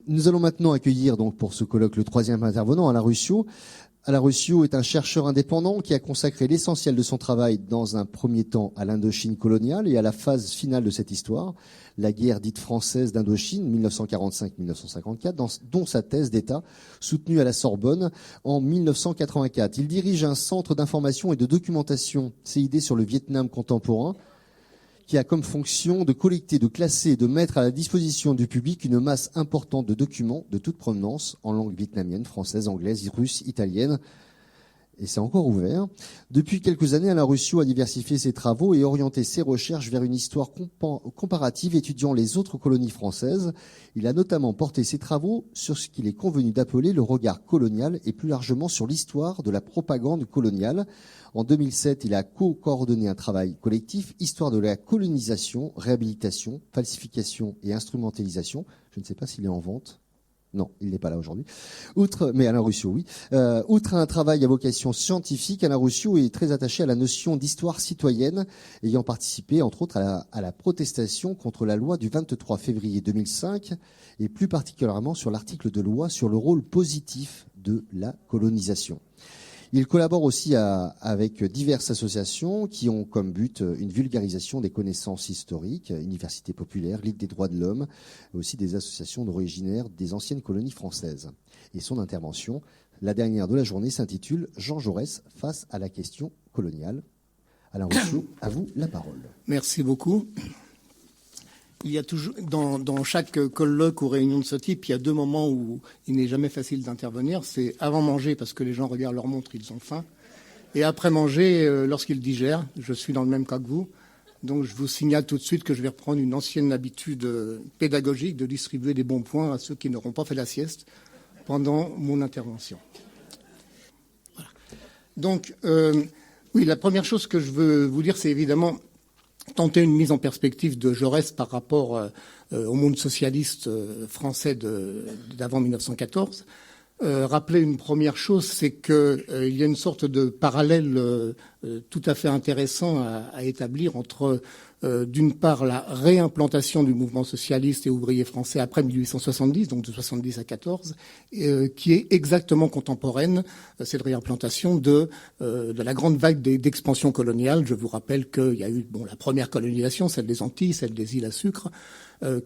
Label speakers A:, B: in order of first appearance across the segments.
A: Nous allons maintenant accueillir donc pour ce colloque le troisième intervenant, Alain Ruscio. Alain Ruscio est un chercheur indépendant qui a consacré l'essentiel de son travail dans un premier temps à l'Indochine coloniale et à la phase finale de cette histoire, la guerre dite française d'Indochine 1945-1954, dont sa thèse d'État soutenue à la Sorbonne en 1984. Il dirige un centre d'information et de documentation CID sur le Vietnam contemporain qui a comme fonction de collecter, de classer et de mettre à la disposition du public une masse importante de documents de toute provenance en langue vietnamienne, française, anglaise, russe, italienne. Et c'est encore ouvert. Depuis quelques années, Alain Ruscio a diversifié ses travaux et orienté ses recherches vers une histoire comparative étudiant les autres colonies françaises. Il a notamment porté ses travaux sur ce qu'il est convenu d'appeler le regard colonial et plus largement sur l'histoire de la propagande coloniale. En 2007, il a co-coordonné un travail collectif, Histoire de la colonisation, réhabilitation, falsification et instrumentalisation. Je ne sais pas s'il est en vente. Non, il n'est pas là aujourd'hui. Mais Alain Ruscio, oui. Outre un travail à vocation scientifique, Alain Ruscio est très attaché à la notion d'histoire citoyenne, ayant participé, entre autres, à la protestation contre la loi du 23 février 2005, et plus particulièrement sur l'article de loi sur le rôle positif de la colonisation. Il collabore aussi avec diverses associations qui ont comme but une vulgarisation des connaissances historiques, Université populaire, Ligue des droits de l'homme, mais aussi des associations originaires des anciennes colonies françaises. Et son intervention, la dernière de la journée, s'intitule « Jean Jaurès face à la question coloniale ». Alain Ruscio, à vous la parole.
B: Merci beaucoup. Il y a toujours, dans chaque colloque ou réunion de ce type, il y a deux moments où il n'est jamais facile d'intervenir. C'est avant manger, parce que les gens regardent leur montre, ils ont faim. Et après manger, lorsqu'ils digèrent. Je suis dans le même cas que vous. Donc je vous signale tout de suite que je vais reprendre une ancienne habitude pédagogique de distribuer des bons points à ceux qui n'auront pas fait la sieste pendant mon intervention. Voilà. Donc, oui, la première chose que je veux vous dire, c'est évidemment tenter une mise en perspective de Jaurès par rapport au monde socialiste français d'avant 1914. Rappeler une première chose, c'est qu'il y a une sorte de parallèle tout à fait intéressant à établir entre, d'une part, la réimplantation du mouvement socialiste et ouvrier français après 1870, donc de 70 à 14, qui est exactement contemporaine, cette réimplantation de la grande vague d'expansion coloniale. Je vous rappelle qu'il y a eu la première colonisation, celle des Antilles, celle des îles à sucre,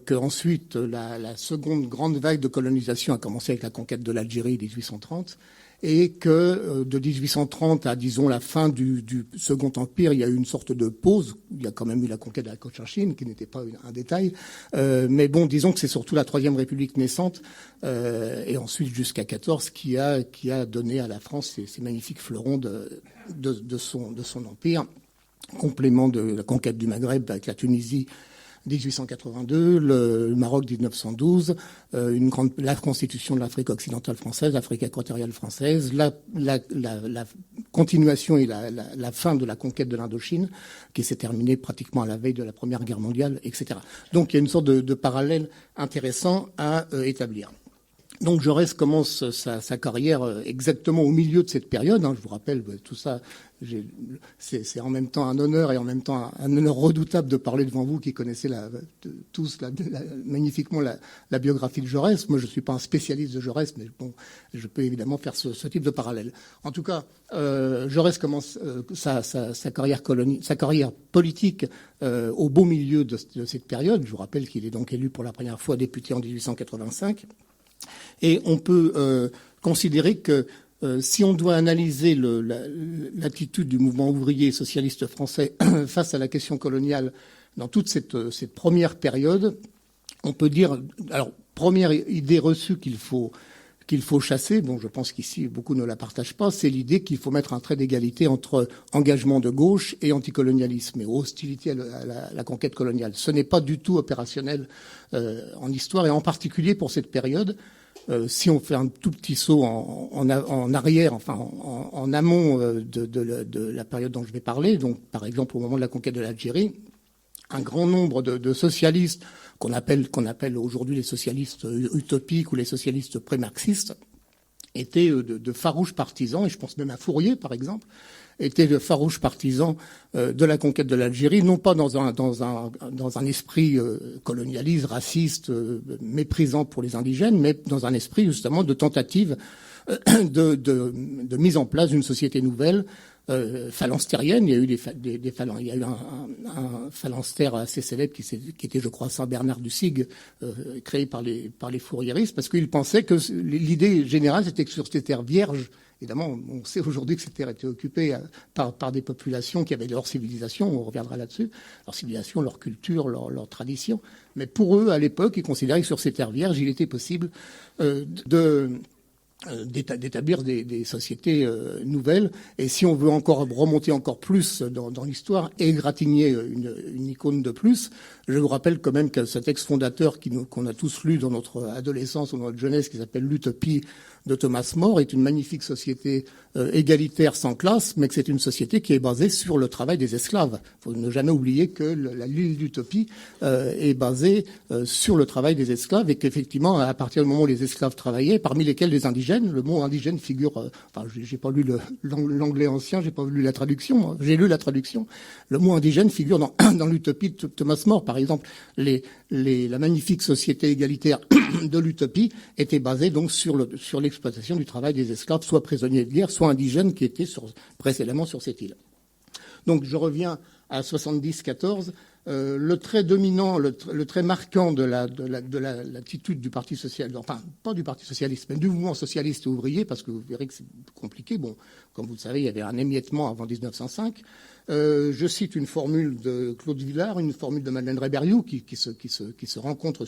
B: qu'ensuite la seconde grande vague de colonisation a commencé avec la conquête de l'Algérie 1830, et que de 1830 à, disons, la fin du Second Empire, il y a eu une sorte de pause. Il y a quand même eu la conquête de la Cochinchine, qui n'était pas un détail. Mais bon, disons que c'est surtout la Troisième République naissante, et ensuite jusqu'à 14, qui a donné à la France ces magnifiques fleurons de son empire. Complément de la conquête du Maghreb avec la Tunisie 1882, le Maroc 1912, la constitution de l'Afrique occidentale française, l'Afrique équatoriale française, la continuation et la fin de la conquête de l'Indochine, qui s'est terminée pratiquement à la veille de la Première Guerre mondiale, etc. Donc il y a une sorte de parallèle intéressant à établir. Donc Jaurès commence sa carrière exactement au milieu de cette période. Je vous rappelle, tout ça, c'est en même temps un honneur et en même temps un honneur redoutable de parler devant vous qui connaissez tous magnifiquement la biographie de Jaurès. Moi, je ne suis pas un spécialiste de Jaurès, mais bon, je peux évidemment faire ce type de parallèle. En tout cas, Jaurès commence sa carrière politique au beau milieu de cette période. Je vous rappelle qu'il est donc élu pour la première fois député en 1885. Et on peut considérer que si on doit analyser l'attitude du mouvement ouvrier et socialiste français face à la question coloniale dans toute cette première période, on peut dire, alors, première idée reçue qu'il faut chasser, bon, je pense qu'ici beaucoup ne la partagent pas, c'est l'idée qu'il faut mettre un trait d'égalité entre engagement de gauche et anticolonialisme et hostilité à la conquête coloniale. Ce n'est pas du tout opérationnel en histoire, et en particulier pour cette période. Si on fait un tout petit saut en arrière, enfin en amont de la période dont je vais parler, donc par exemple au moment de la conquête de l'Algérie, un grand nombre de socialistes qu'on appelle aujourd'hui les socialistes utopiques ou les socialistes pré-marxistes étaient de farouches partisans, et je pense même à Fourier par exemple, étaient de farouches partisans de la conquête de l'Algérie, non pas dans un esprit colonialiste, raciste, méprisant pour les indigènes, mais dans un esprit justement de tentative de mise en place d'une société nouvelle, phalanstérienne. Il y a eu il y a eu un phalanstère assez célèbre qui était, je crois, Saint Bernard du Sigue, créé par les Fourieristes, parce qu'ils pensaient que l'idée générale, c'était que sur ces terres vierges, évidemment, on sait aujourd'hui que ces terres étaient occupées par des populations qui avaient leur civilisation, on reviendra là-dessus, leur civilisation, leur culture, leur tradition. Mais pour eux, à l'époque, ils considéraient que sur ces terres vierges, il était possible d'établir des sociétés nouvelles. Et si on veut encore remonter encore plus dans l'histoire et égratigner une icône de plus, je vous rappelle quand même que ce texte fondateur qu'on a tous lu dans notre adolescence ou dans notre jeunesse, qui s'appelle l'Utopie de Thomas More, est une magnifique société égalitaire sans classe, mais que c'est une société qui est basée sur le travail des esclaves. Il faut ne jamais oublier que l'île d'Utopie est basée sur le travail des esclaves, et qu'effectivement, à partir du moment où les esclaves travaillaient, parmi lesquels les indigènes, le mot indigène figure, enfin, j'ai pas lu l'anglais ancien, j'ai pas lu la traduction, j'ai lu la traduction. Le mot indigène figure dans l'Utopie de Thomas More, par exemple. La magnifique société égalitaire de l'Utopie était basée donc sur l'exploitation du travail des esclaves, soit prisonniers de guerre, soit indigènes qui étaient précédemment sur cette île. Donc je reviens à 70-14. Le trait dominant, le trait marquant de l'attitude du Parti socialiste, enfin pas du Parti socialiste, mais du mouvement socialiste et ouvrier, parce que vous verrez que c'est compliqué. Bon, comme vous le savez, il y avait un émiettement avant 1905. Je cite une formule de Claude Villard, une formule de Madeleine Rébériou, qui se rencontre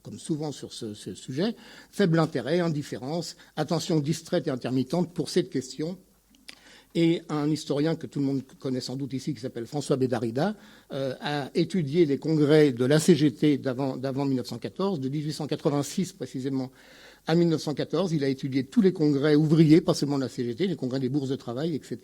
B: comme souvent sur ce sujet. Faible intérêt, indifférence, attention distraite et intermittente pour cette question. Et un historien que tout le monde connaît sans doute ici, qui s'appelle François Bédarida, a étudié les congrès de la CGT d'avant 1914, de 1886 précisément à 1914. Il a étudié tous les congrès ouvriers, pas seulement de la CGT, les congrès des bourses de travail, etc.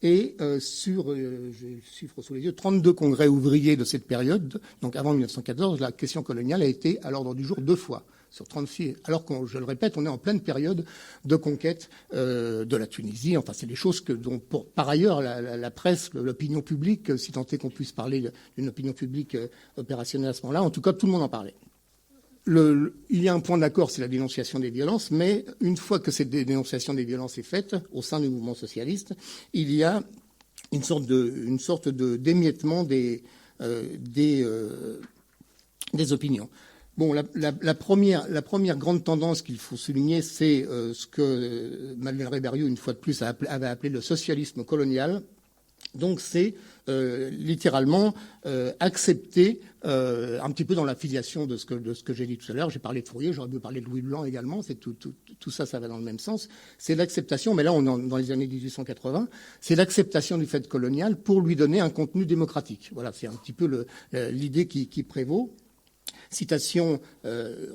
B: Et j'ai le chiffre sous les yeux, 32 congrès ouvriers de cette période, donc avant 1914, la question coloniale a été à l'ordre du jour 2 fois. Sur 36, alors que, je le répète, on est en pleine période de conquête de la Tunisie. Enfin, c'est des choses dont, par ailleurs, la presse, l'opinion publique, si tant est qu'on puisse parler d'une opinion publique opérationnelle à ce moment-là, en tout cas, tout le monde en parlait. Il y a un point d'accord, c'est la dénonciation des violences, mais une fois que cette dénonciation des violences est faite au sein du mouvement socialiste, il y a une sorte d'émiettement des opinions. Bon, la première grande tendance qu'il faut souligner, c'est ce que Madeleine Rébériou, une fois de plus, avait appelé le socialisme colonial. Donc, c'est littéralement accepter, un petit peu dans la filiation de ce que j'ai dit tout à l'heure. J'ai parlé de Fourier, j'aurais pu parler de Louis Blanc également. C'est tout ça, ça va dans le même sens. C'est l'acceptation, mais là, on est dans les années 1880. C'est l'acceptation du fait colonial pour lui donner un contenu démocratique. Voilà, c'est un petit peu l'idée qui prévaut. Citation,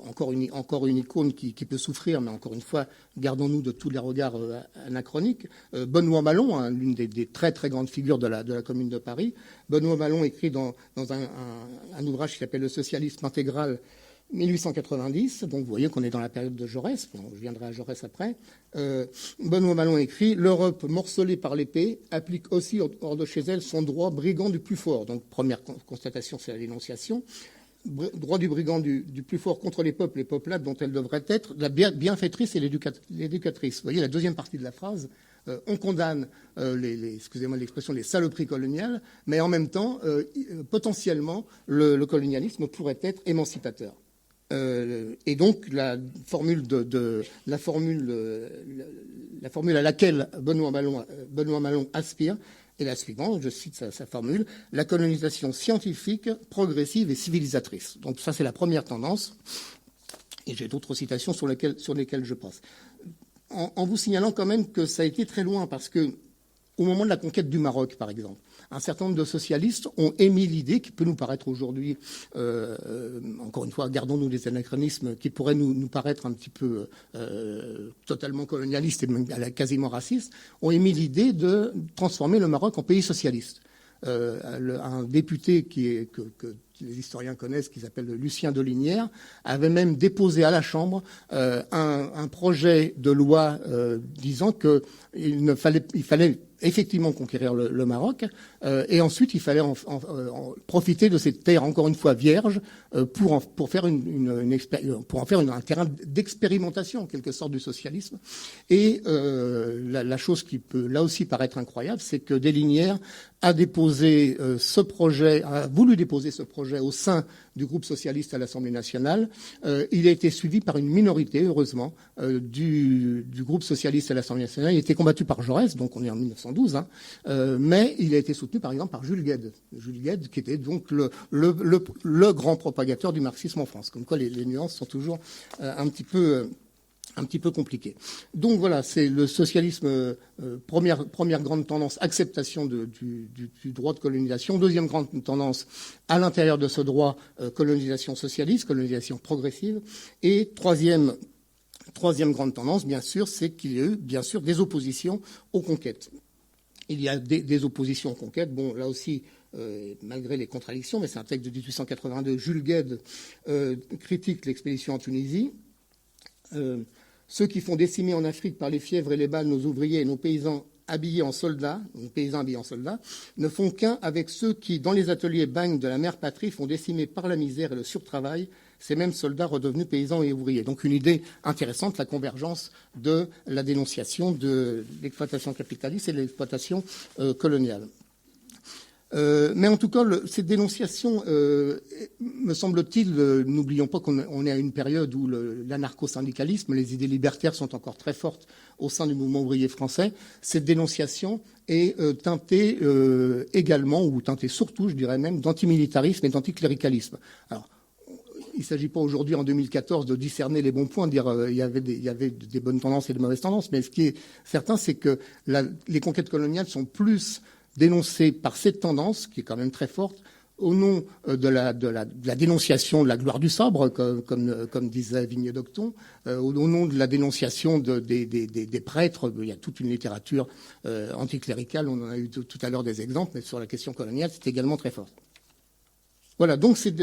B: encore une icône qui peut souffrir, mais encore une fois, gardons-nous de tous les regards anachroniques. Benoît Malon, hein, l'une des très très grandes figures de la Commune de Paris. Benoît Malon écrit dans un ouvrage qui s'appelle Le socialisme intégral 1890. Donc vous voyez qu'on est dans la période de Jaurès. Bon, je viendrai à Jaurès après. Benoît Malon écrit « L'Europe morcelée par l'épée applique aussi hors de chez elle son droit brigand du plus fort ». Donc première constatation, c'est la dénonciation. Droit du brigand du plus fort contre les peuplades dont elle devrait être la bienfaitrice et l'éducatrice. Vous voyez la deuxième partie de la phrase. On condamne excusez-moi l'expression, les saloperies coloniales, mais en même temps, potentiellement, le colonialisme pourrait être émancipateur. Et donc la formule à laquelle Benoît Malon aspire est la suivante, je cite sa formule, la colonisation scientifique, progressive et civilisatrice. Donc ça, c'est la première tendance. Et j'ai d'autres citations sur lesquelles je passe. En vous signalant quand même que ça a été très loin, parce que au moment de la conquête du Maroc, par exemple, un certain nombre de socialistes ont émis l'idée, qui peut nous paraître aujourd'hui, encore une fois, gardons-nous des anachronismes, qui pourraient nous paraître un petit peu totalement colonialistes et même quasiment racistes, ont émis l'idée de transformer le Maroc en pays socialiste. Un député que les historiens connaissent, qui s'appelle Lucien Delinière, avait même déposé à la Chambre un projet de loi disant qu'il fallait effectivement conquérir le Maroc, et ensuite il fallait profiter de cette terre encore une fois vierge pour en faire un terrain d'expérimentation en quelque sorte du socialisme. Et la chose qui peut là aussi paraître incroyable, c'est que Delinière a voulu déposer ce projet au sein du groupe socialiste à l'Assemblée nationale. Il a été suivi par une minorité, heureusement, du groupe socialiste à l'Assemblée nationale. Il a été combattu par Jaurès, donc on est en 1912, mais il a été soutenu par exemple par Jules Guesde. Jules Guesde, qui était donc le grand propagateur du marxisme en France. Comme quoi les nuances sont toujours un petit peu compliqué. Donc voilà, c'est le socialisme, première grande tendance, acceptation du droit de colonisation. Deuxième grande tendance, à l'intérieur de ce droit, colonisation socialiste, colonisation progressive. Et troisième grande tendance, bien sûr, c'est qu'il y a eu, bien sûr, des oppositions aux conquêtes. Il y a des oppositions aux conquêtes. Bon, là aussi, malgré les contradictions, mais c'est un texte de 1882, Jules Guesde critique l'expédition en Tunisie. Ceux qui font décimer en Afrique par les fièvres et les balles nos ouvriers et nos paysans habillés en soldats, ne font qu'un avec ceux qui, dans les ateliers bagnes de la mère patrie, font décimer par la misère et le surtravail ces mêmes soldats redevenus paysans et ouvriers. Donc une idée intéressante, la convergence de la dénonciation de l'exploitation capitaliste et de l'exploitation coloniale. Mais en tout cas, cette dénonciation, me semble-t-il, n'oublions pas qu'on est à une période où l'anarcho-syndicalisme, les idées libertaires sont encore très fortes au sein du mouvement ouvrier français. Cette dénonciation est teintée également, ou teintée surtout, je dirais même, d'antimilitarisme et d'anticléricalisme. Alors, il ne s'agit pas aujourd'hui, en 2014, de discerner les bons points, de dire il y avait des bonnes tendances et de mauvaises tendances, mais ce qui est certain, c'est que les conquêtes coloniales sont plus dénoncée par cette tendance, qui est quand même très forte, au nom de la dénonciation de la gloire du sabre, comme disait Vignet d'Octon, au nom de la dénonciation des prêtres. Il y a toute une littérature anticléricale, on en a eu tout à l'heure des exemples, mais sur la question coloniale, c'est également très fort. Voilà, donc cette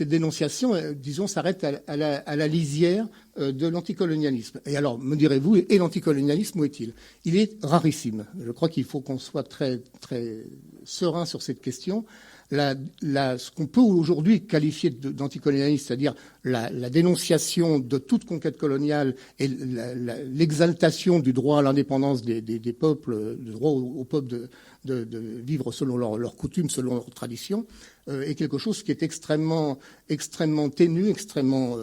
B: dénonciation, disons, s'arrête à la lisière de l'anticolonialisme. Et alors, me direz-vous, et l'anticolonialisme, où est-il ? Il est rarissime. Je crois qu'il faut qu'on soit très, très serein sur cette question. Ce qu'on peut aujourd'hui qualifier d'anticolonialisme, c'est-à-dire la dénonciation de toute conquête coloniale et l'exaltation du droit à l'indépendance des peuples, du droit aux peuples de vivre selon leurs coutumes, selon leurs traditions, est quelque chose qui est extrêmement ténu, extrêmement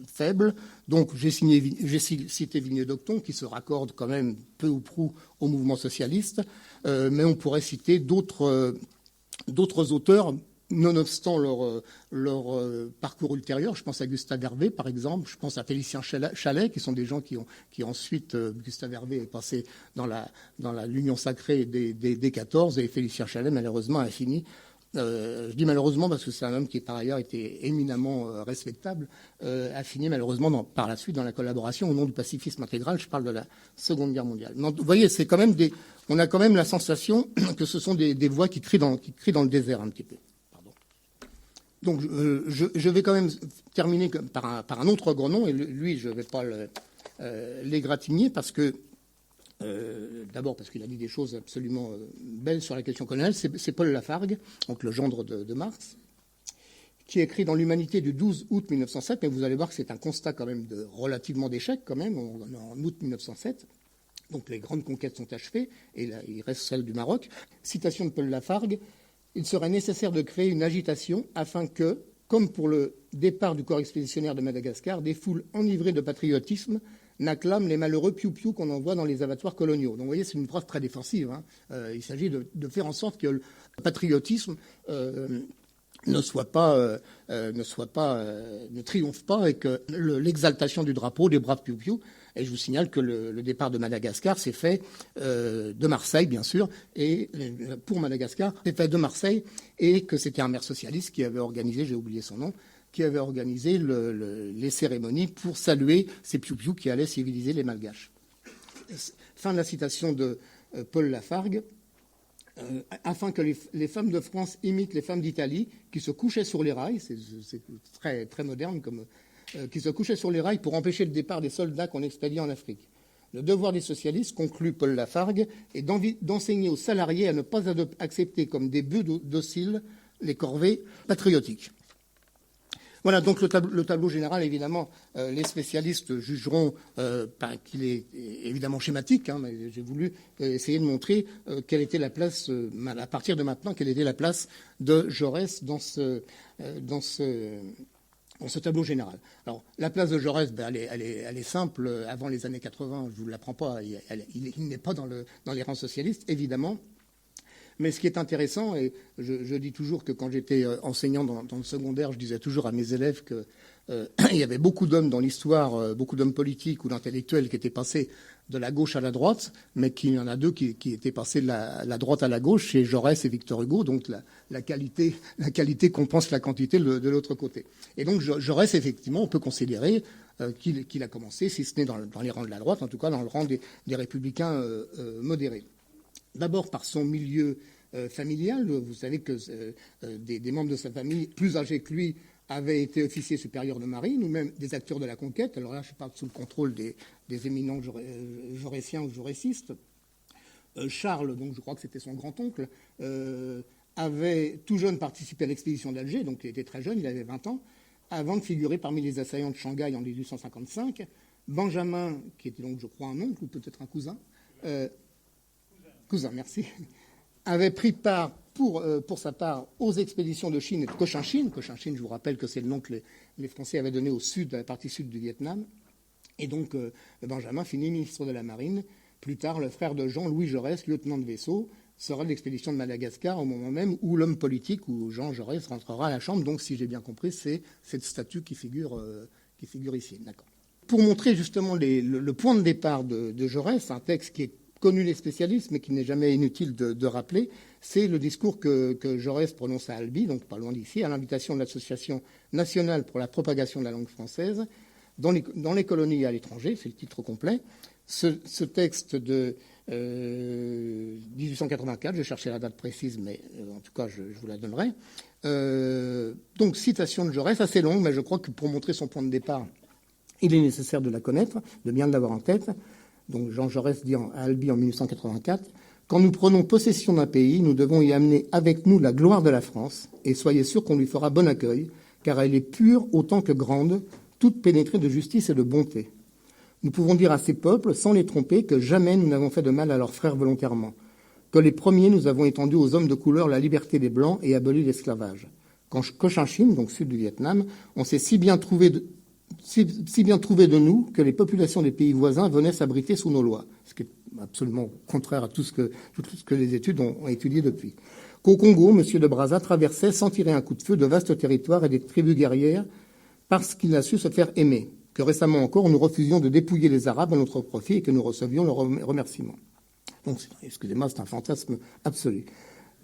B: faible. Donc j'ai cité Vignet d'Octon, qui se raccorde quand même peu ou prou au mouvement socialiste, mais on pourrait citer d'autres auteurs, nonobstant leur parcours ultérieur. Je pense à Gustave Hervé, par exemple. Je pense à Félicien Chalet, qui sont des gens qui ensuite, Gustave Hervé est passé dans l'union sacrée des 14, et Félicien Chalet, malheureusement, a fini. Je dis malheureusement parce que c'est un homme qui, par ailleurs, était éminemment respectable, a fini malheureusement par la suite dans la collaboration au nom du pacifisme intégral. Je parle de la Seconde Guerre mondiale. Mais vous voyez, c'est quand même on a quand même la sensation que ce sont des voix qui crient dans le désert un petit peu. Pardon. Donc je vais quand même terminer par un autre gros nom, et lui, je ne vais pas l'égratigner parce que d'abord parce qu'il a dit des choses absolument belles sur la question coloniale. C'est Paul Lafargue, donc le gendre de Marx, qui écrit dans l'Humanité du 12 août 1907, mais vous allez voir que c'est un constat quand même relativement d'échec quand même, en août 1907. Donc les grandes conquêtes sont achevées, et là, il reste celle du Maroc. Citation de Paul Lafargue: « Il serait nécessaire de créer une agitation afin que, comme pour le départ du corps expéditionnaire de Madagascar, des foules enivrées de patriotisme n'acclament les malheureux piou-piou qu'on envoie dans les abattoirs coloniaux. » Donc vous voyez, c'est une phrase très défensive. Il s'agit de faire en sorte que le patriotisme ne triomphe pas, et que l'exaltation du drapeau des braves piou-piou. Et je vous signale que le départ de Madagascar s'est fait de Marseille, bien sûr, et pour Madagascar, c'est fait de Marseille, et que c'était un maire socialiste qui avait organisé, j'ai oublié son nom, qui avait organisé les cérémonies pour saluer ces piou-piou qui allaient civiliser les Malgaches. Fin de la citation de Paul Lafargue. afin que les femmes de France imitent les femmes d'Italie qui se couchaient sur les rails, c'est très, très moderne, qui se couchaient sur les rails pour empêcher le départ des soldats qu'on expédiait en Afrique. Le devoir des socialistes, conclut Paul Lafargue, est d'enseigner aux salariés à ne pas accepter comme des bœufs dociles les corvées patriotiques. Voilà donc le tableau général. Évidemment, les spécialistes jugeront qu'il est évidemment schématique, mais j'ai voulu essayer de montrer quelle était la place, à partir de maintenant, quelle était la place de Jaurès dans ce tableau général. Alors, la place de Jaurès, elle est simple. Avant les années 80, je ne vous l'apprends pas, il n'est pas dans les rangs socialistes, évidemment. Mais ce qui est intéressant, et je dis toujours que quand j'étais enseignant dans le secondaire, je disais toujours à mes élèves qu'il y avait beaucoup d'hommes dans l'histoire, beaucoup d'hommes politiques ou d'intellectuels qui étaient passés de la gauche à la droite, mais qu'il y en a deux qui étaient passés de la droite à la gauche, chez Jaurès et Victor Hugo. Donc la qualité compense la quantité de l'autre côté. Et donc Jaurès, effectivement, on peut considérer qu'il a commencé, si ce n'est dans les rangs de la droite, en tout cas dans le rang des républicains modérés. D'abord par son milieu familial. Vous savez que des membres de sa famille plus âgés que lui avaient été officiers supérieurs de marine ou même des acteurs de la conquête. Alors là, je parle sous le contrôle des éminents jaurétiens ou jaurécistes. Charles, donc je crois que c'était son grand-oncle, avait tout jeune participé à l'expédition d'Alger, donc il était très jeune, il avait 20 ans, avant de figurer parmi les assaillants de Shanghai en 1855. Benjamin, qui était donc, je crois, un oncle ou peut-être un cousin, merci, avait pris part pour sa part aux expéditions de Chine et de Cochinchine. Cochinchine, je vous rappelle que c'est le nom que les Français avaient donné au sud, à la partie sud du Vietnam. Et donc, Benjamin finit ministre de la Marine. Plus tard, le frère de Jean-Louis Jaurès, lieutenant de vaisseau, sera de l'expédition de Madagascar au moment même où l'homme politique, où Jean Jaurès, rentrera à la Chambre. Donc, si j'ai bien compris, c'est cette statue qui figure ici. D'accord. Pour montrer justement le point de départ de Jaurès, un texte qui est connu des spécialistes, mais qu'il n'est jamais inutile de rappeler, c'est le discours que Jaurès prononce à Albi, donc pas loin d'ici, à l'invitation de l'Association nationale pour la propagation de la langue française dans les colonies et à l'étranger, c'est le titre complet. Ce texte de 1884, je cherchais la date précise, mais en tout cas, je vous la donnerai. Donc, citation de Jaurès, assez longue, mais je crois que pour montrer son point de départ, il est nécessaire de la connaître, de bien l'avoir en tête. Donc Jean Jaurès dit à Albi en 1884, « Quand nous prenons possession d'un pays, nous devons y amener avec nous la gloire de la France, et soyez sûrs qu'on lui fera bon accueil, car elle est pure autant que grande, toute pénétrée de justice et de bonté. Nous pouvons dire à ces peuples, sans les tromper, que jamais nous n'avons fait de mal à leurs frères volontairement, que les premiers nous avons étendu aux hommes de couleur la liberté des Blancs et aboli l'esclavage. Quand Cochinchine, donc sud du Vietnam, on s'est si bien trouvé de nous que les populations des pays voisins venaient s'abriter sous nos lois, ce qui est absolument contraire à tout ce que les études ont étudié depuis. Qu'au Congo, M. de Brazza traversait sans tirer un coup de feu de vastes territoires et des tribus guerrières parce qu'il a su se faire aimer, que récemment encore nous refusions de dépouiller les Arabes à notre profit et que nous recevions leurs remerciements. Donc, excusez-moi, c'est un fantasme absolu.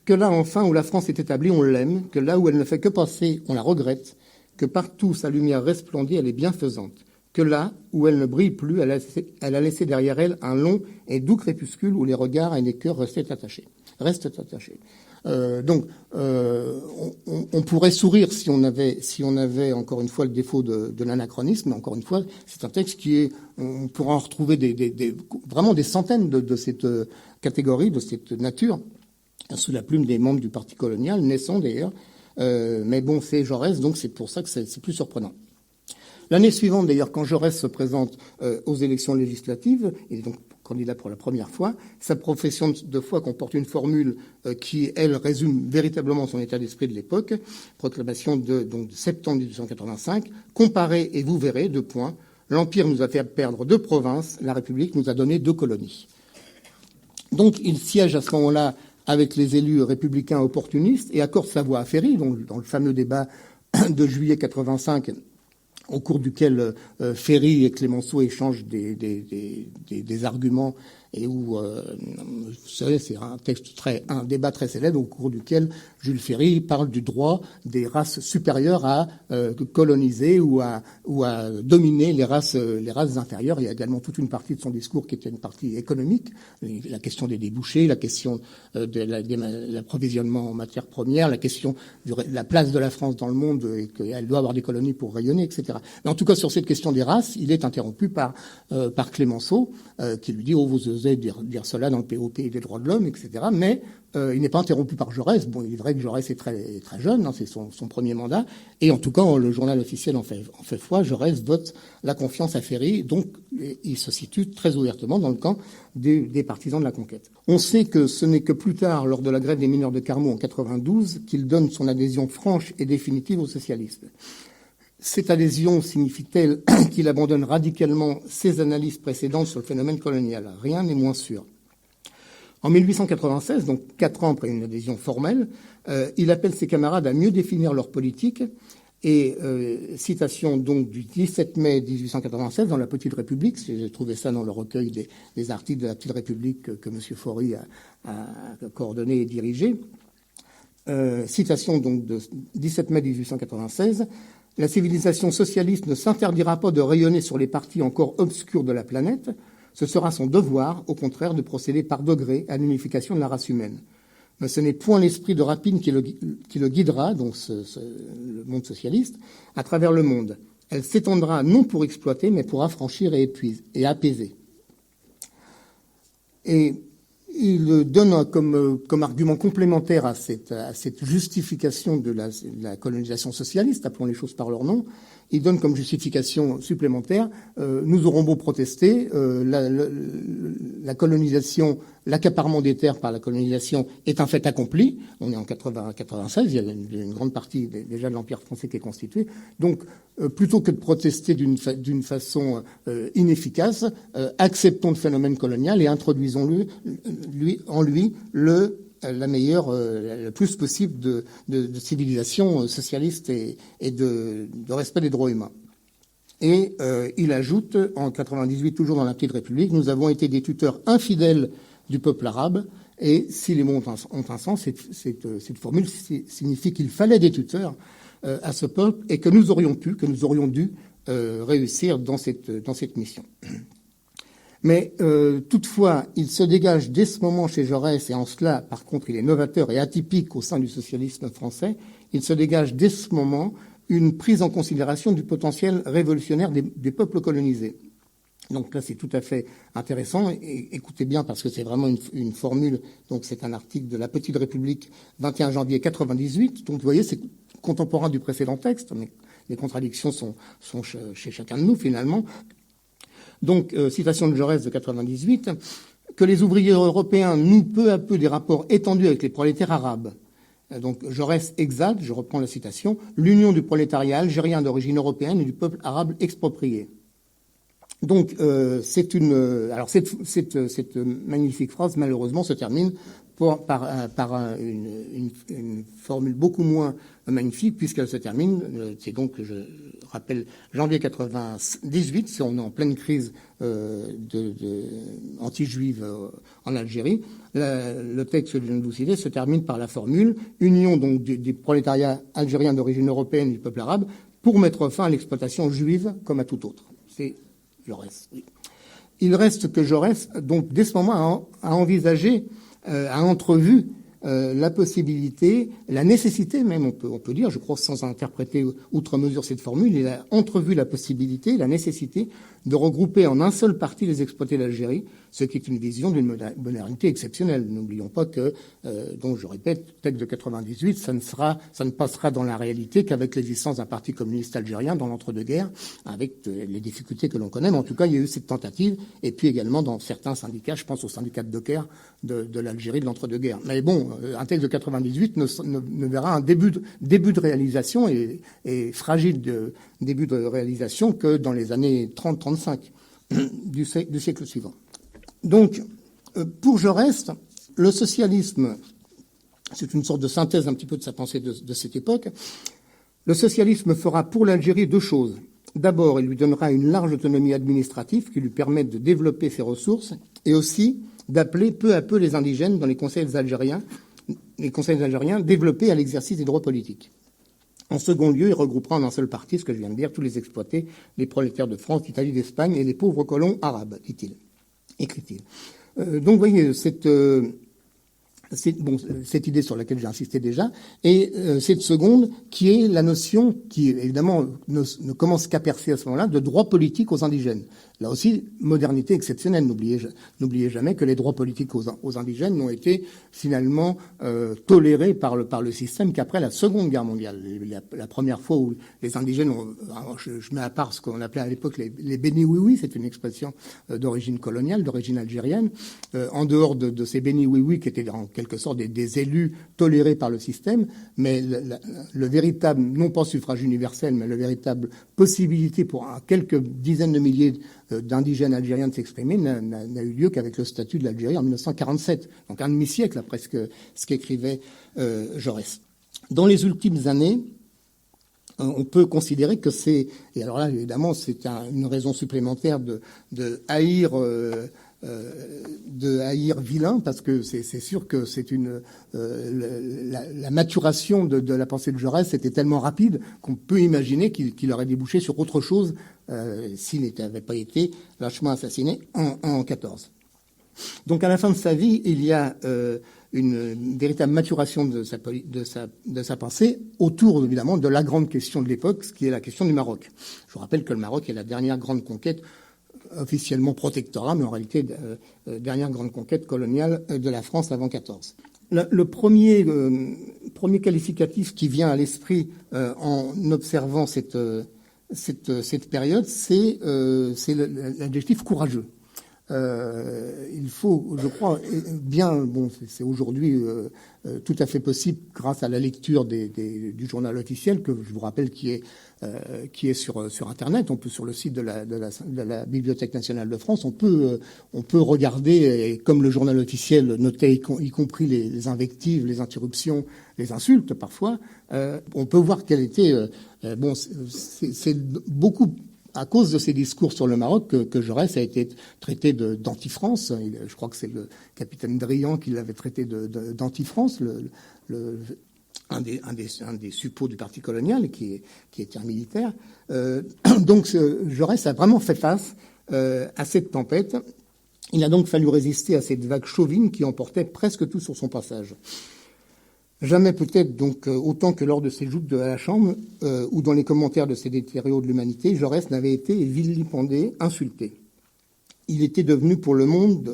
B: Que là, enfin, où la France est établie, on l'aime, que là où elle ne fait que passer, on la regrette, que partout sa lumière resplendit, elle est bienfaisante, que là où elle ne brille plus, elle a laissé derrière elle un long et doux crépuscule où les regards et les cœurs restent attachés. Donc, on pourrait sourire si on avait encore une fois le défaut de l'anachronisme. Encore une fois, c'est un texte on pourra en retrouver vraiment des centaines de cette catégorie, de cette nature, sous la plume des membres du Parti colonial, naissant d'ailleurs. Mais bon, c'est Jaurès, donc c'est pour ça que c'est plus surprenant. L'année suivante, d'ailleurs, quand Jaurès se présente aux élections législatives, il est donc candidat pour la première fois, sa profession de foi comporte une formule qui, elle, résume véritablement son état d'esprit de l'époque. Proclamation de septembre 1885. Comparez et vous verrez, 2 points. L'Empire nous a fait perdre 2 provinces, la République nous a donné 2 colonies. Donc, il siège à ce moment-là avec les élus républicains opportunistes et accorde sa voix à Ferry, donc dans le fameux débat de juillet 85, au cours duquel Ferry et Clemenceau échangent des arguments et où, vous savez, c'est un débat très célèbre au cours duquel Jules Ferry parle du droit des races supérieures à coloniser ou à dominer les races inférieures. Il y a également toute une partie de son discours qui était une partie économique, la question des débouchés, la question de l'approvisionnement en matières premières, la question de la place de la France dans le monde et qu'elle doit avoir des colonies pour rayonner, etc. Mais en tout cas, sur cette question des races, il est interrompu par Clémenceau, qui lui dit « Oh, vous osez dire cela dans le pays des droits de l'homme, etc. » Mais il n'est pas interrompu par Jaurès. Bon, il est vrai que Jaurès est très, très jeune, hein, c'est son premier mandat. Et en tout cas, le journal officiel en fait foi. Jaurès vote la confiance à Ferry. Donc, il se situe très ouvertement dans le camp des partisans de la conquête. On sait que ce n'est que plus tard, lors de la grève des mineurs de Carmaux en 92, qu'il donne son adhésion franche et définitive au socialisme. Cette adhésion signifie-t-elle qu'il abandonne radicalement ses analyses précédentes sur le phénomène colonial? Rien n'est moins sûr. En 1896, donc 4 ans après une adhésion formelle, il appelle ses camarades à mieux définir leur politique et citation donc du 17 mai 1896 dans La Petite République, j'ai trouvé ça dans le recueil des articles de La Petite République que M. Faury a coordonné et dirigé. Citation donc de 17 mai 1896. La civilisation socialiste ne s'interdira pas de rayonner sur les parties encore obscures de la planète. Ce sera son devoir, au contraire, de procéder par degrés à l'unification de la race humaine. Mais ce n'est point l'esprit de rapine qui le guidera, donc le monde socialiste, à travers le monde. Elle s'étendra non pour exploiter, mais pour affranchir et apaiser. Et il donne comme argument complémentaire à cette justification de la colonisation socialiste, appelons les choses par leur nom, il donne comme justification supplémentaire, nous aurons beau protester, la colonisation, l'accaparement des terres par la colonisation est un fait accompli. On est en 96, il y a une grande partie déjà de l'Empire français qui est constituée. Donc, plutôt que de protester d'une façon inefficace, acceptons le phénomène colonial et introduisons en lui la meilleure, le plus possible de civilisation socialiste et de respect des droits humains. Et il ajoute, en 98, toujours dans la Petite République, nous avons été des tuteurs infidèles du peuple arabe, et si les mots ont un sens, cette formule signifie qu'il fallait des tuteurs à ce peuple et que nous aurions dû réussir dans cette mission. Mais toutefois, il se dégage dès ce moment chez Jaurès, et en cela, par contre, il est novateur et atypique au sein du socialisme français, il se dégage dès ce moment une prise en considération du potentiel révolutionnaire des peuples colonisés. Donc là, c'est tout à fait intéressant. Et écoutez bien, parce que c'est vraiment une formule. Donc c'est un article de La Petite République, 21 janvier 98. Donc vous voyez, c'est contemporain du précédent texte, mais les contradictions sont chez chacun de nous, finalement. Donc, citation de Jaurès de 98, que les ouvriers européens nouent peu à peu des rapports étendus avec les prolétaires arabes. Donc, Jaurès exalte, je reprends la citation, l'union du prolétariat algérien d'origine européenne et du peuple arabe exproprié. Donc, cette magnifique phrase, malheureusement, se termine par une formule beaucoup moins magnifique, puisqu'elle se termine, c'est donc, je rappelle, janvier 98, si on est en pleine crise anti-juive en Algérie, le texte que je viens de vous citer se termine par la formule union donc des prolétariats algériens d'origine européenne et du peuple arabe pour mettre fin à l'exploitation juive comme à tout autre. C'est Jaurès. Oui. Il reste que Jaurès, donc, dès ce moment, a envisagé, a entrevu la possibilité, la nécessité même, on peut dire, je crois sans interpréter outre mesure cette formule, il a entrevu la possibilité, la nécessité de regrouper en un seul parti les exploités d'Algérie, ce qui est une vision d'une modernité exceptionnelle. N'oublions pas que, donc je répète, texte de 98, ça ne passera dans la réalité qu'avec l'existence d'un parti communiste algérien dans l'entre-deux-guerres, avec les difficultés que l'on connaît, mais en tout cas il y a eu cette tentative, et puis également dans certains syndicats, je pense au syndicat de Docker de l'Algérie de l'entre-deux-guerres. Mais bon, un texte de 98 ne verra un début de réalisation et fragile début de réalisation que dans les années 30-35 du siècle suivant. Donc, pour Jaurès, le socialisme, c'est une sorte de synthèse un petit peu de sa pensée de cette époque, le socialisme fera pour l'Algérie deux choses. D'abord, il lui donnera une large autonomie administrative qui lui permette de développer ses ressources et aussi d'appeler peu à peu les indigènes dans les conseils algériens développés à l'exercice des droits politiques. En second lieu, il regroupera en un seul parti, ce que je viens de dire, tous les exploités, les prolétaires de France, d'Italie, d'Espagne et les pauvres colons arabes, dit-il, écrit-il. Donc, vous voyez, cette idée sur laquelle j'ai insisté déjà, et cette seconde qui est la notion qui, évidemment, ne commence qu'à percer à ce moment-là, de droit politique aux indigènes. Là aussi, modernité exceptionnelle. N'oubliez jamais que les droits politiques aux indigènes n'ont été finalement tolérés par le système qu'après la Seconde Guerre mondiale. La première fois où les indigènes ont... Je mets à part ce qu'on appelait à l'époque les béni-oui-oui, c'est une expression d'origine coloniale, d'origine algérienne. En dehors de ces béni-oui-oui qui étaient en quelque sorte des élus tolérés par le système, mais le véritable, non pas suffrage universel, mais le véritable possibilité pour quelques dizaines de milliers d'indigènes algériens de s'exprimer n'a eu lieu qu'avec le statut de l'Algérie en 1947, donc un demi-siècle après ce qu'écrivait Jaurès. Dans les ultimes années, on peut considérer que c'est, et alors là évidemment c'est une raison supplémentaire de haïr Villain, parce que c'est sûr que c'est la maturation de la pensée de Jaurès était tellement rapide qu'on peut imaginer qu'il aurait débouché sur autre chose s'il n'avait pas été lâchement assassiné en 14. Donc à la fin de sa vie, il y a une véritable maturation de sa pensée autour évidemment de la grande question de l'époque, ce qui est la question du Maroc. Je vous rappelle que le Maroc est la dernière grande conquête officiellement protectorat, mais en réalité dernière grande conquête coloniale de la France avant 14. Le premier qualificatif qui vient à l'esprit en observant cette période, c'est l'adjectif courageux. Il faut, je crois, c'est aujourd'hui tout à fait possible grâce à la lecture du journal officiel, que je vous rappelle qui est sur Internet. On peut, sur le site de la Bibliothèque nationale de France, on peut regarder, et comme le journal officiel notait y compris les invectives, les interruptions, les insultes parfois, on peut voir quelle était c'est beaucoup à cause de ses discours sur le Maroc que Jaurès a été traité d'anti-France. Je crois que c'est le capitaine Drian qui l'avait traité d'anti-France, un des suppôts du parti colonial qui était un militaire. Donc Jaurès a vraiment fait face à cette tempête. Il a donc fallu résister à cette vague chauvine qui emportait presque tout sur son passage. Jamais peut-être donc autant que lors de ses joutes de la Chambre ou dans les commentaires de ses détérioraux de l'humanité, Jaurès n'avait été vilipendé, insulté. Il était devenu pour le monde,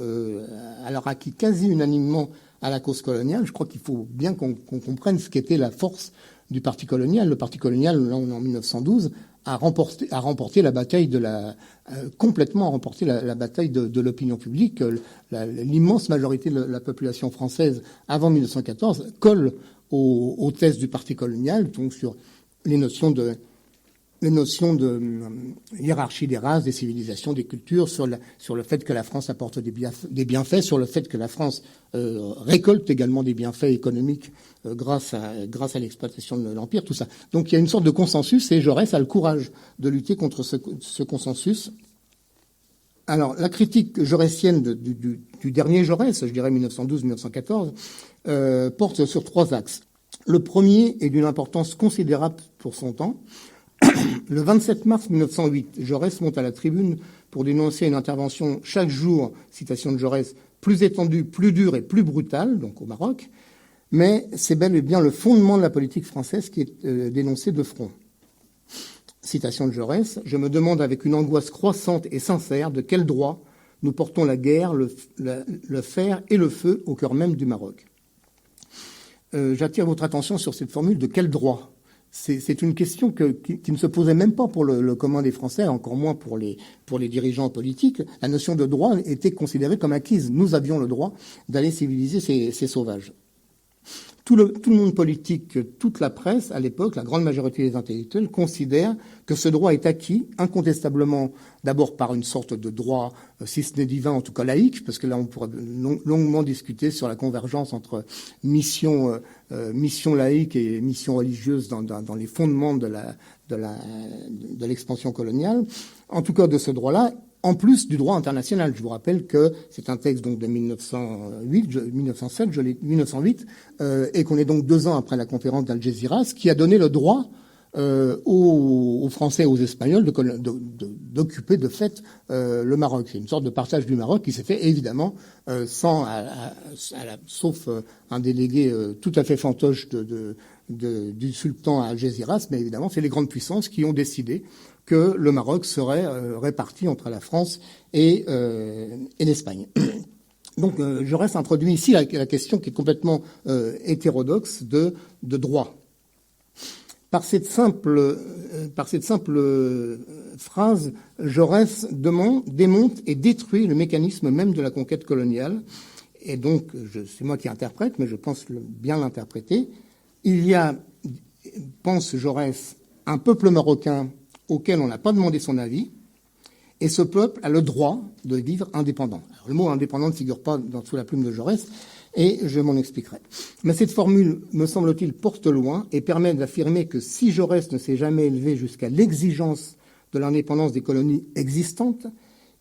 B: alors acquis quasi unanimement à la cause coloniale. Je crois qu'il faut bien qu'on comprenne ce qu'était la force du parti colonial. Le parti colonial, là, en 1912, a remporté la bataille complètement remporté la bataille de l'opinion publique. L'immense majorité de la population française avant 1914 colle aux thèses du parti colonial, donc sur les notions de hiérarchie des races, des civilisations, des cultures, sur le fait que la France apporte des bienfaits, sur le fait que la France récolte également des bienfaits économiques grâce à l'exploitation de l'Empire, tout ça. Donc il y a une sorte de consensus et Jaurès a le courage de lutter contre ce consensus. Alors la critique jaurétienne du dernier Jaurès, je dirais 1912-1914, porte sur 3 axes. Le premier est d'une importance considérable pour son temps. Le 27 mars 1908, Jaurès monte à la tribune pour dénoncer une intervention chaque jour, citation de Jaurès, plus étendue, plus dure et plus brutale, donc au Maroc, mais c'est bel et bien le fondement de la politique française qui est dénoncé de front. Citation de Jaurès, « Je me demande avec une angoisse croissante et sincère de quel droit nous portons la guerre, le fer et le feu au cœur même du Maroc. » J'attire votre attention sur cette formule de quel droit. C'est une question qui ne se posait même pas pour le commun des Français, encore moins pour les dirigeants politiques. La notion de droit était considérée comme acquise. Nous avions le droit d'aller civiliser ces sauvages. Tout le monde politique, toute la presse, à l'époque, la grande majorité des intellectuels considèrent que ce droit est acquis incontestablement, d'abord par une sorte de droit, si ce n'est divin, en tout cas laïque, parce que là on pourrait longuement discuter sur la convergence entre mission laïque et mission religieuse dans les fondements de l'expansion coloniale. En tout cas, de ce droit-là. en plus du droit international. Je vous rappelle que c'est un texte donc de 1908, et qu'on est donc 2 ans après la conférence d'Algésiras, qui a donné le droit aux Français et aux Espagnols d'occuper de fait le Maroc. C'est une sorte de partage du Maroc qui s'est fait évidemment sauf un délégué tout à fait fantoche du sultan à Algésiras, mais évidemment c'est les grandes puissances qui ont décidé que le Maroc serait réparti entre la France et l'Espagne. Donc Jaurès introduit ici la question qui est complètement hétérodoxe de droit. Par cette simple phrase, Jaurès démonte et détruit le mécanisme même de la conquête coloniale. Et donc, c'est moi qui interprète, mais je pense bien l'interpréter. Il y a, pense Jaurès, un peuple marocain auquel on n'a pas demandé son avis, et ce peuple a le droit de vivre indépendant. Alors, le mot indépendant ne figure pas sous la plume de Jaurès, et je m'en expliquerai. Mais cette formule, me semble-t-il, porte loin et permet d'affirmer que si Jaurès ne s'est jamais élevé jusqu'à l'exigence de l'indépendance des colonies existantes,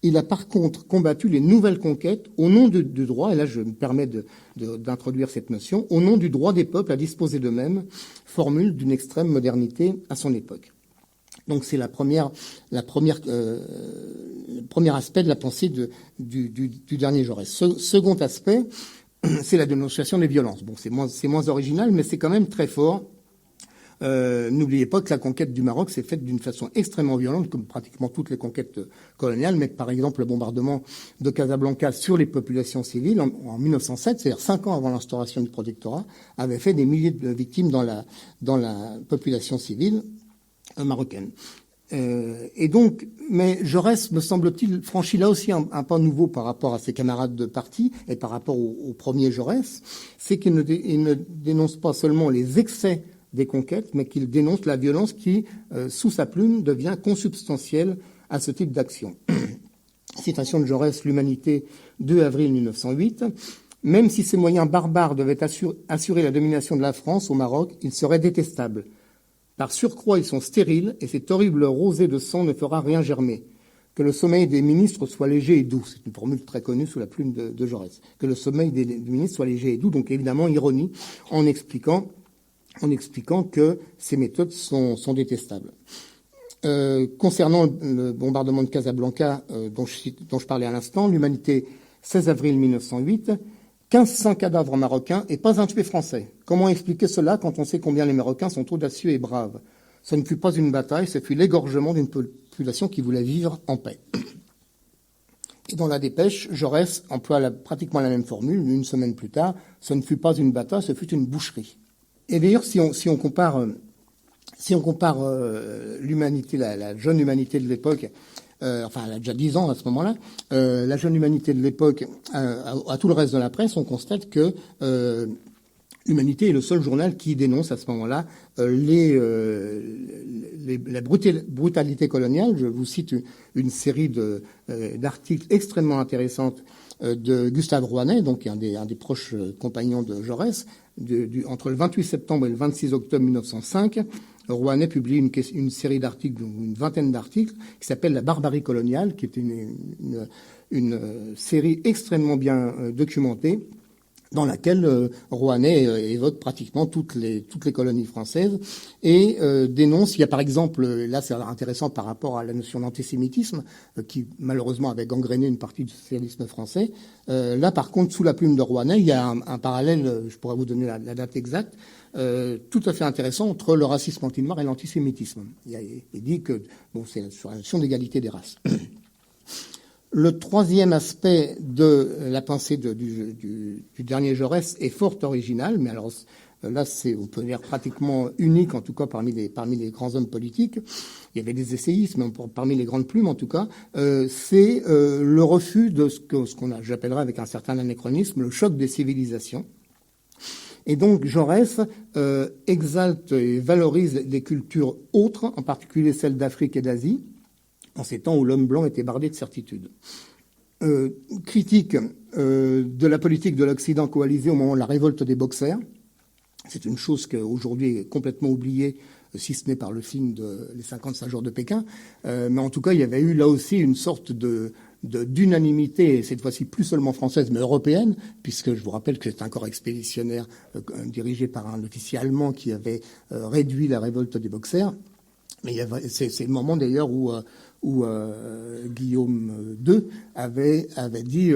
B: il a par contre combattu les nouvelles conquêtes au nom du droit, et là je me permets d'introduire cette notion, au nom du droit des peuples à disposer d'eux-mêmes, formule d'une extrême modernité à son époque. Donc c'est le premier aspect de la pensée du dernier Jaurès. Second aspect, c'est la dénonciation des violences. Bon, c'est moins original, mais c'est quand même très fort. N'oubliez pas que la conquête du Maroc s'est faite d'une façon extrêmement violente, comme pratiquement toutes les conquêtes coloniales, mais par exemple le bombardement de Casablanca sur les populations civiles en 1907, c'est-à-dire 5 ans avant l'instauration du protectorat, avait fait des milliers de victimes dans la population civile marocaine. Et donc, mais Jaurès, me semble-t-il, franchit là aussi un pas nouveau par rapport à ses camarades de parti et par rapport au premier Jaurès, c'est qu'il ne dénonce pas seulement les excès des conquêtes, mais qu'il dénonce la violence qui, sous sa plume, devient consubstantielle à ce type d'action. Citation de Jaurès, L'Humanité, 2 avril 1908. Même si ces moyens barbares devaient assurer la domination de la France au Maroc, ils seraient détestables. Par surcroît, ils sont stériles, et cette horrible rosée de sang ne fera rien germer. Que le sommeil des ministres soit léger et doux. C'est une formule très connue sous la plume de Jaurès. Que le sommeil des ministres soit léger et doux. Donc évidemment, ironie, en expliquant que ces méthodes sont détestables. Concernant le bombardement de Casablanca, dont je parlais à l'instant, L'Humanité, 16 avril 1908, 1500 cadavres marocains et pas un tué français. Comment expliquer cela quand on sait combien les Marocains sont audacieux et braves? Ce ne fut pas une bataille, ce fut l'égorgement d'une population qui voulait vivre en paix. Et dans la dépêche, Jaurès emploie pratiquement la même formule, une semaine plus tard. Ce ne fut pas une bataille, ce fut une boucherie. Et d'ailleurs, si on compare l'humanité, la jeune humanité de l'époque, enfin, elle a déjà 10 ans à ce moment-là, la jeune humanité de l'époque à tout le reste de la presse, on constate que Humanité est le seul journal qui dénonce à ce moment-là la brutalité coloniale. Je vous cite une série d'articles extrêmement intéressants de Gustave Rouanet, donc un des proches compagnons de Jaurès, entre le 28 septembre et le 26 octobre 1905. Rouanet publie une série d'articles, une vingtaine d'articles, qui s'appelle La barbarie coloniale, qui est une série extrêmement bien documentée, dans laquelle Rouanet évoque pratiquement toutes les colonies françaises et dénonce. Il y a par exemple, là c'est intéressant par rapport à la notion d'antisémitisme qui malheureusement avait gangréné une partie du socialisme français. Là par contre, sous la plume de Rouanet, il y a un parallèle, je pourrais vous donner la date exacte, tout à fait intéressant entre le racisme anti-noir et l'antisémitisme. Il dit que c'est sur la notion d'égalité des races. Le troisième aspect de la pensée du dernier Jaurès est fort original, mais alors là, on peut dire pratiquement unique, en tout cas parmi les grands hommes politiques. Il y avait des essayistes, mais parmi les grandes plumes, en tout cas, c'est le refus de j'appellerais avec un certain anachronisme le choc des civilisations. Et donc Jaurès exalte et valorise les cultures autres, en particulier celles d'Afrique et d'Asie, en ces temps où l'homme blanc était bardé de certitudes. Critique de la politique de l'Occident coalisé au moment de la révolte des Boxers. C'est une chose qui aujourd'hui est complètement oubliée si ce n'est par le film Les 55 jours de Pékin. Mais en tout cas, il y avait eu là aussi une sorte d'unanimité, cette fois-ci plus seulement française, mais européenne, puisque je vous rappelle que c'est un corps expéditionnaire dirigé par un officier allemand qui avait réduit la révolte des Boxers. Mais c'est le moment d'ailleurs où Guillaume II avait dit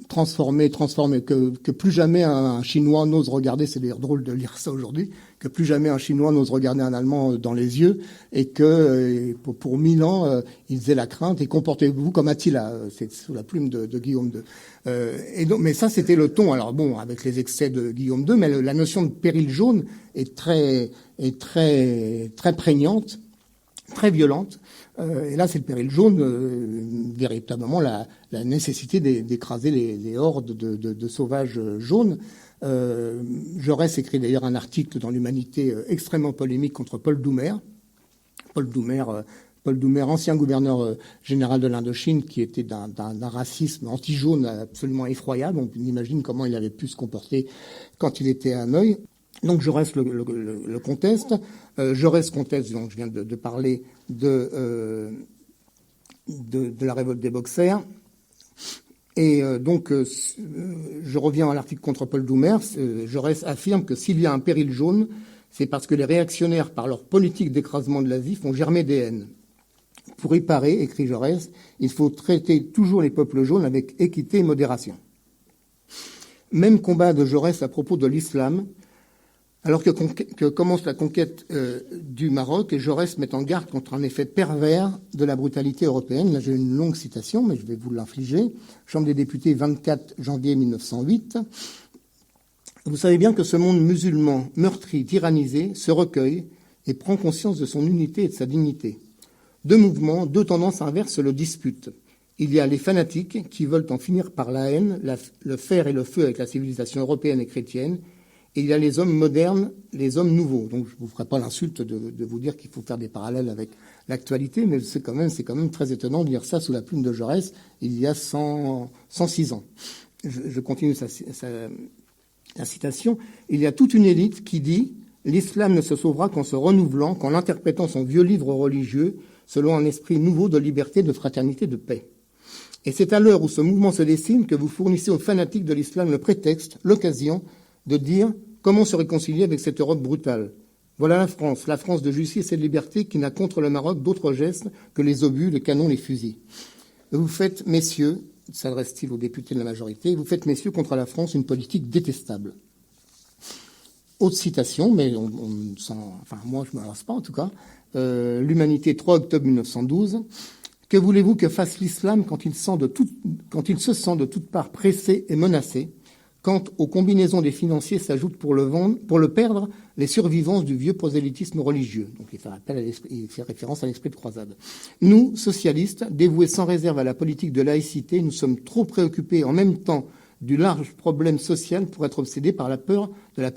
B: transformer que plus jamais un Chinois n'ose regarder, c'est d'ailleurs drôle de lire ça aujourd'hui, que plus jamais un Chinois n'ose regarder un Allemand dans les yeux, et que pour 1000 ans ils aient la crainte, et comportez-vous comme Attila, c'est sous la plume de Guillaume II. Et donc, mais ça c'était le ton. Alors bon, avec les excès de Guillaume II, mais la notion de péril jaune est très prégnante, très violente. Et là, c'est le péril jaune, véritablement la nécessité d'écraser les hordes de sauvages jaunes. Jaurès écrit d'ailleurs un article dans l'Humanité extrêmement polémique contre Paul Doumer. Paul Doumer, ancien gouverneur général de l'Indochine, qui était d'un racisme anti-jaune absolument effroyable. On imagine comment il avait pu se comporter quand il était à Hanoï. Donc Jaurès le conteste. Jaurès conteste, donc je viens de parler de la révolte des Boxers. Et donc je reviens à l'article contre Paul Doumer. Jaurès affirme que s'il y a un péril jaune, c'est parce que les réactionnaires, par leur politique d'écrasement de l'Asie, font germer des haines. Pour y parer, écrit Jaurès, il faut traiter toujours les peuples jaunes avec équité et modération. Même combat de Jaurès à propos de l'islam. Alors que commence la conquête du Maroc, et Jaurès met en garde contre un effet pervers de la brutalité européenne. Là, j'ai une longue citation, mais je vais vous l'infliger. Chambre des députés, 24 janvier 1908. Vous savez bien que ce monde musulman, meurtri, tyrannisé, se recueille et prend conscience de son unité et de sa dignité. Deux mouvements, deux tendances inverses le disputent. Il y a les fanatiques qui veulent en finir par la haine, le fer et le feu avec la civilisation européenne et chrétienne. Et il y a les hommes modernes, les hommes nouveaux. Donc je ne vous ferai pas l'insulte de vous dire qu'il faut faire des parallèles avec l'actualité, mais c'est quand même très étonnant de lire ça sous la plume de Jaurès il y a 106 ans. Je continue la citation. Il y a toute une élite qui dit « L'islam ne se sauvera qu'en se renouvelant, qu'en interprétant son vieux livre religieux selon un esprit nouveau de liberté, de fraternité, de paix. » Et c'est à l'heure où ce mouvement se dessine que vous fournissez aux fanatiques de l'islam le prétexte, l'occasion de dire comment se réconcilier avec cette Europe brutale. Voilà la France de justice et de liberté qui n'a contre le Maroc d'autres gestes que les obus, les canons, les fusils. Vous faites, messieurs, s'adresse-t-il aux députés de la majorité, vous faites, messieurs, contre la France une politique détestable. Autre citation, mais moi je ne me lasse pas en tout cas. L'Humanité, 3 octobre 1912. Que voulez-vous que fasse l'islam quand il se sent de toutes parts pressé et menacé, quand aux combinaisons des financiers s'ajoutent pour le perdre les survivances du vieux prosélytisme religieux. Donc il fait référence à l'esprit de croisade. Nous, socialistes, dévoués sans réserve à la politique de laïcité, nous sommes trop préoccupés en même temps du large problème social pour être obsédés par la peur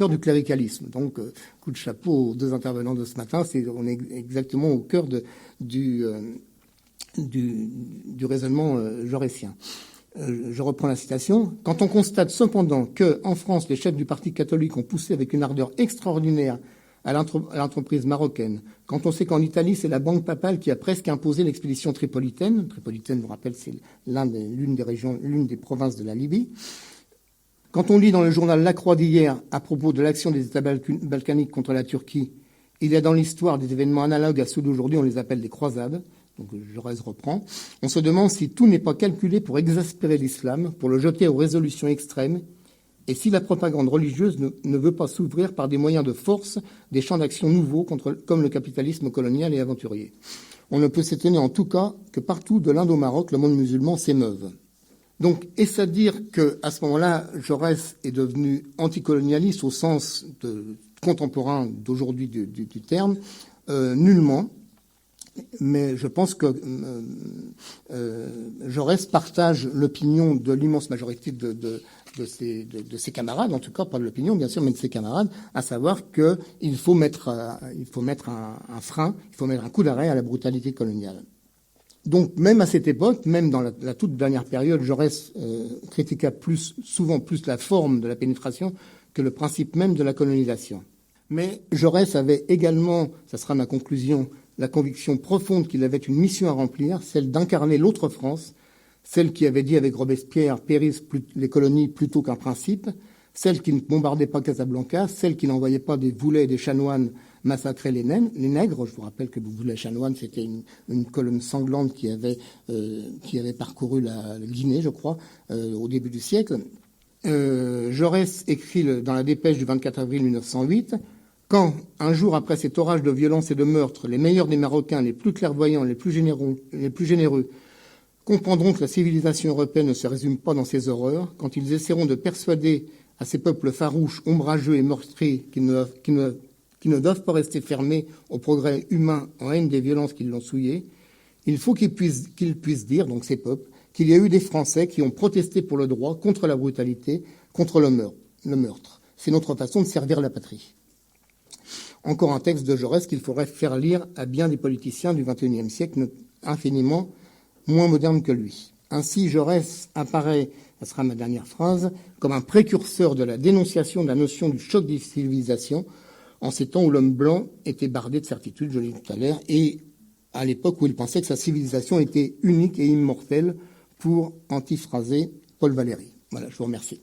B: du cléricalisme. Donc, coup de chapeau aux deux intervenants de ce matin, on est exactement au cœur du raisonnement jaurétien. Je reprends la citation. Quand on constate cependant que, en France, les chefs du parti catholique ont poussé avec une ardeur extraordinaire à l'entreprise marocaine, quand on sait qu'en Italie, c'est la banque papale qui a presque imposé l'expédition tripolitaine. Tripolitaine, je vous rappelle, c'est l'une des provinces de la Libye. Quand on lit dans le journal La Croix d'hier à propos de l'action des États balkaniques contre la Turquie, il y a dans l'histoire des événements analogues à ceux d'aujourd'hui, on les appelle des croisades. Donc Jaurès reprend. On se demande si tout n'est pas calculé pour exaspérer l'islam, pour le jeter aux résolutions extrêmes, et si la propagande religieuse ne veut pas s'ouvrir par des moyens de force des champs d'action nouveaux comme le capitalisme colonial et aventurier. On ne peut s'étonner en tout cas que partout de l'Inde au Maroc, le monde musulman s'émeuve. Donc, est-ce à dire qu'à ce moment-là, Jaurès est devenu anticolonialiste au sens contemporain d'aujourd'hui du terme? Nullement. Mais je pense que Jaurès partage l'opinion de l'immense majorité de ses camarades, en tout cas pas de l'opinion bien sûr, mais de ses camarades, à savoir qu'il faut mettre un frein, il faut mettre un coup d'arrêt à la brutalité coloniale. Donc même à cette époque, même dans la toute dernière période, Jaurès critiqua souvent plus la forme de la pénétration que le principe même de la colonisation. Mais Jaurès avait également, ça sera ma conclusion, la conviction profonde qu'il avait une mission à remplir, celle d'incarner l'autre France, celle qui avait dit avec Robespierre « périssent les colonies plutôt qu'un principe », celle qui ne bombardait pas Casablanca, celle qui n'envoyait pas des boulets et des chanoines massacrer les nègres. Je vous rappelle que les boulets et chanoines, c'était une colonne sanglante qui avait parcouru la Guinée, je crois, au début du siècle. Jaurès écrit dans la dépêche du 24 avril 1908 « Quand, un jour après cet orage de violence et de meurtre, les meilleurs des Marocains, les plus clairvoyants, les plus généreux, comprendront que la civilisation européenne ne se résume pas dans ses horreurs, quand ils essaieront de persuader à ces peuples farouches, ombrageux et meurtriers qui ne doivent pas rester fermés au progrès humain en haine des violences qui l'ont souillé, il faut qu'ils puissent dire, donc ces peuples, qu'il y a eu des Français qui ont protesté pour le droit, contre la brutalité, contre le meurtre. C'est notre façon de servir la patrie. » Encore un texte de Jaurès qu'il faudrait faire lire à bien des politiciens du XXIe siècle, infiniment moins modernes que lui. Ainsi, Jaurès apparaît, ça sera ma dernière phrase, comme un précurseur de la dénonciation de la notion du choc des civilisations, en ces temps où l'homme blanc était bardé de certitudes, je l'ai dit tout à l'heure, et à l'époque où il pensait que sa civilisation était unique et immortelle, pour antiphraser Paul Valéry. Voilà, je vous remercie.